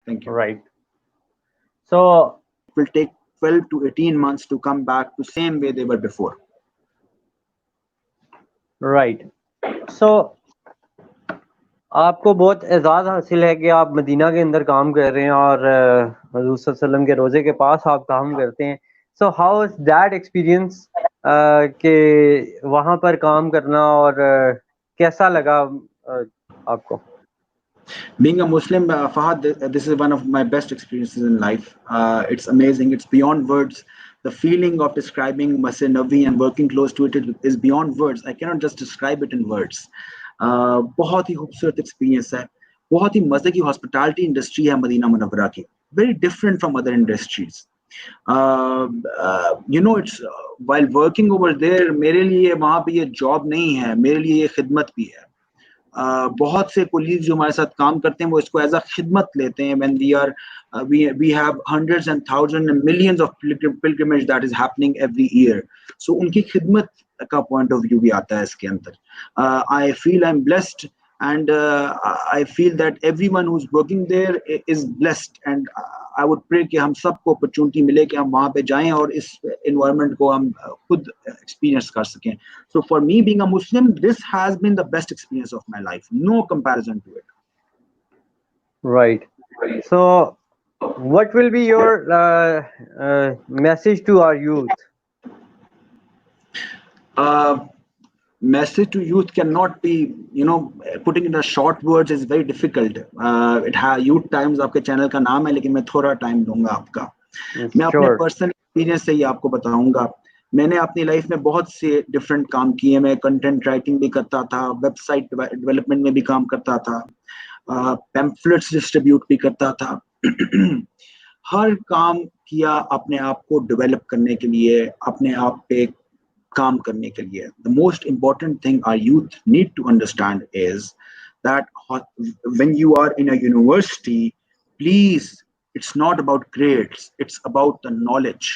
Thank you. Right. So it will take 12 to 18 months to come back to same way they were before. Right. So आपको बहुत एजाज हासिल है कि आप Medina के अंदर काम कर रहे हैं और हजूर सल्लल्लाहु अलैहि वसल्लम के रोजे के पास आप काम करते हैं. So how is that experience कि वहां पर काम करना और कैसा लगा आपको? Being a Muslim, Fahad, this is one of my best experiences in life. It's amazing. It's beyond words. The feeling of describing Masjid Nabi and working close to it is beyond words. I cannot just describe it in words. बहुत ही खूबसूरत experience है. बहुत ही मजे की hospitality industry है Medina Munawwara की. Very different from other industries. It's while working over there, मेरे लिए वहाँ पे ये जॉब नहीं है, मेरे लिए ये खिदमत भी है. बहुत से कोलीग जो हमारे साथ काम करते हैं वो इसको एज अ खिदमत लेते हैं. when we have hundreds and thousands and millions of pilgrimage that is happening every year, so उनकी खिदमत का पॉइंट ऑफ व्यू भी आता है इसके अंदर. I feel I'm blessed and I feel that everyone who's working there is blessed, and I would pray कि हम सबको opportunity मिले कि हम वहाँ पे जाएं और इस environment को हम खुद experience कर सकें. So for me, being a Muslim, this has been the best experience of my life. No comparison to it. Right. So what will be your message to our youth? Message to youth cannot be, putting in the short words is very difficult. Youth Times आपके channel का नाम है, लेकिन मैं थोड़ा time दूंगा आपका. मैं अपने पर्सनल एक्सपीरियंस से ही आपको बताऊंगा. मैंने अपनी लाइफ में बहुत से डिफरेंट काम किए. मैं कंटेंट राइटिंग भी करता था, वेबसाइट डेवलपमेंट में भी काम करता था, पैम्फलेट्स डिस्ट्रीब्यूट भी करता था. हर काम किया अपने आप को डेवलप करने के लिए, अपने आप पे काम करने के लिए. The most important thing our youth need to understand is that when you are in a university, please, it's not about grades, it's about the knowledge.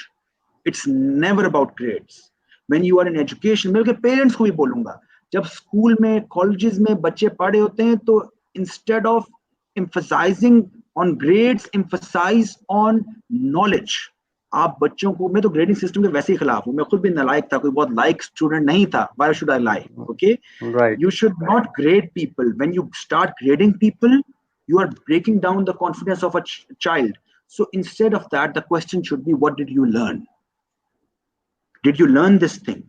It's never about grades. When you are in education, मैं उनके parents को भी बोलूंगा, जब school में colleges में बच्चे पढ़े होते हैं तो instead of emphasizing on grades, emphasize on knowledge. आप बच्चों को, मैं तो ग्रेडिंग सिस्टम के वैसे ही खिलाफ हूँ. मैं खुद भी नालायक था, कोई बहुत लाइक स्टूडेंट नहीं था. Why should I lie? Okay, right. You should not grade people. When you start grading people, you are breaking down the confidence of a child. So instead of that, the question should be, what did you learn? Did you learn this thing?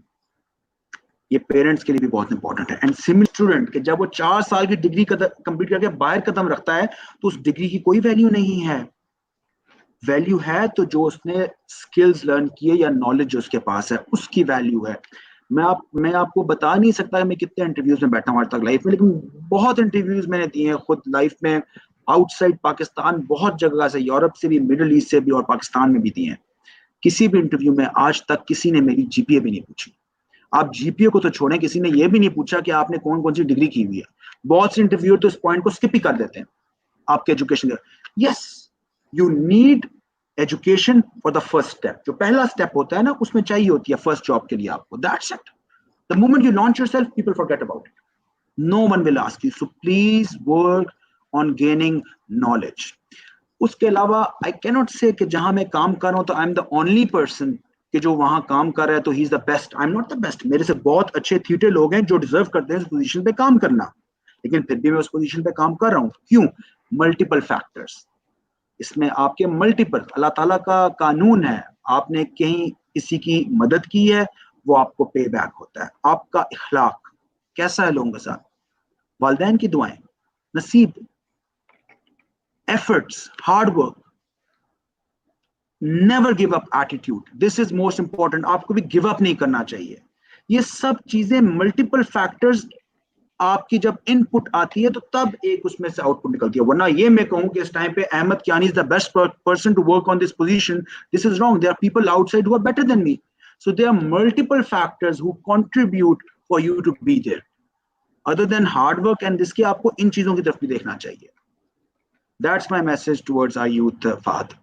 ये parents के लिए भी बहुत important है. And similar student के जब वो 4 साल की डिग्री कंप्लीट करके बाहर कदम रखता है तो उस डिग्री की कोई वैल्यू नहीं है. वैल्यू है तो जो उसने स्किल्स लर्न किए या नॉलेज जो उसके पास है उसकी वैल्यू है. मैं आपको बता नहीं सकता कि मैं कितने इंटरव्यूज में बैठा हूं आज तक लाइफ में, लेकिन बहुत इंटरव्यूज मैंने दिए हैं खुद लाइफ में, आउटसाइड पाकिस्तान, बहुत जगह से, यूरोप से भी, मिडिल ईस्ट से भी और पाकिस्तान में भी दिए हैं. किसी भी इंटरव्यू में आज तक किसी ने मेरी जीपीए भी नहीं पूछी. आप जीपीए को तो छोड़ें, किसी ने ये भी नहीं पूछा कि आपने कौन कौन सी डिग्री की हुई है. बहुत से इंटरव्यू तो इस पॉइंट को स्किप ही कर देते हैं आपके एजुकेशन का. Yes, you need education for the first step. जो पहला स्टेप होता है ना, उसमें चाहिए होती है फर्स्ट जॉब के लिए आपको. That's it. The moment you launch yourself, people forget about it. No one will ask you. So please work on gaining knowledge. उसके अलावा आई कैनॉट से कि जहां मैं काम कर रहा हूं तो I am the only person कि जो वहां काम कर रहा है तो he is the best. I am not the best. मेरे से बहुत अच्छे थिएटर लोग हैं जो डिजर्व करते हैं उस पोजीशन पे काम करना, लेकिन फिर भी मैं उस पोजीशन पे काम कर रहा हूं. क्यों? Multiple factors. इसमें आपके मल्टीपल, अल्लाह ताला का कानून है, आपने कहीं किसी की मदद की है, वो आपको पे बैक होता है. आपका इखलाक कैसा है लोगों के साथ, वालिदैन की दुआएं, नसीब, efforts, hard work, never give up attitude. This is most important. आपको भी give up नहीं करना चाहिए. ये सब चीजें मल्टीपल फैक्टर्स आपकी जब इनपुट आती है तो तब एक उसमें से आउटपुट निकलती है. वरना ये मैं कहूं कि इस टाइम पे Ahmad Kiyani is the best person to work on this position, this is wrong. There are people outside who are better than me. So there are multiple factors who contribute for you to be there other than hard work. And जिसके आपको इन चीजों की तरफ भी देखना चाहिए. That's my message towards our youth, Fahad.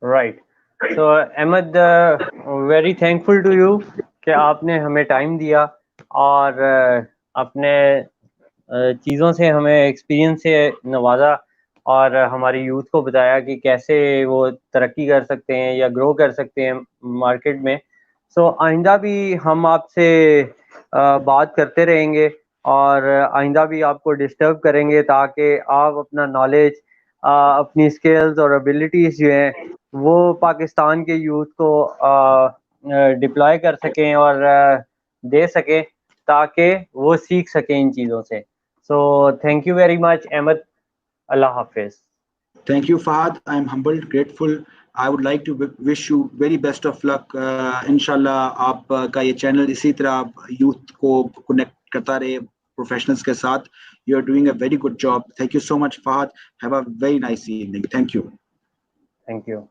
Right. So Ahmed, very thankful to you कि आपने हमें टाइम दिया और अपने चीज़ों से हमें एक्सपीरियंस से नवाजा. और हमारी यूथ को बताया कि कैसे वो तरक्की कर सकते हैं या ग्रो कर सकते हैं मार्केट में। सो आइंदा भी हम आपसे बात करते रहेंगे और आइंदा भी आपको डिस्टर्ब करेंगे ताकि आप अपना नॉलेज, अपनी स्किल्स और एबिलिटीज़ जो हैं वो पाकिस्तान के यूथ को डिप्लॉय कर सकें और दे सकें ताकि वो सीख सकें इन चीज़ों से। So thank you very much Ahmad. अल्लाह हाफिज़। Thank you, Fahad. I'm humbled, grateful. I would like to wish you very best of luck. Inshallah, आपका ये चैनल इसी तरह यूथ को कनेक्ट करता रहे प्रोफेशनल्स के साथ. You're doing a very good job. Thank you so much, Fahad. Have a very nice evening. Thank you. Thank you.